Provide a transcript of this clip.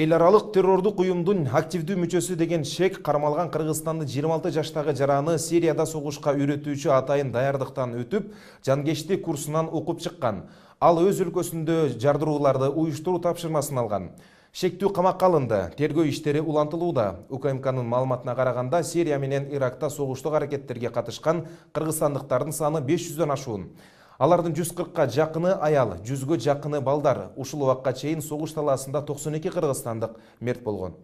Эл аралык террордук уюмдун активдүү мүчөсү деген шек кармалган Кыргызстандын 26 жаштагы жараны Сирияда согушка үйрөтүүчү атайын даярдыктан өтүп, жанкештик курсунан окуп чыккан. Ал өз өлкөсүндө жардырууларды уюштуруу тапшырмасын алган. Шектүү камакка алынды. Тергөө иштери улантылууда. УКМКнын маалыматына караганда, Сирия менен Иракта согуштук аракеттерге катышкан кыргызстандыктардын саны 500дөн ашуун. Алардын 140ка жакыны аял, 100гө жакыны балдар. Ушул убакка чейин согуш талаасында 92 кыргызстандык мерт болгон.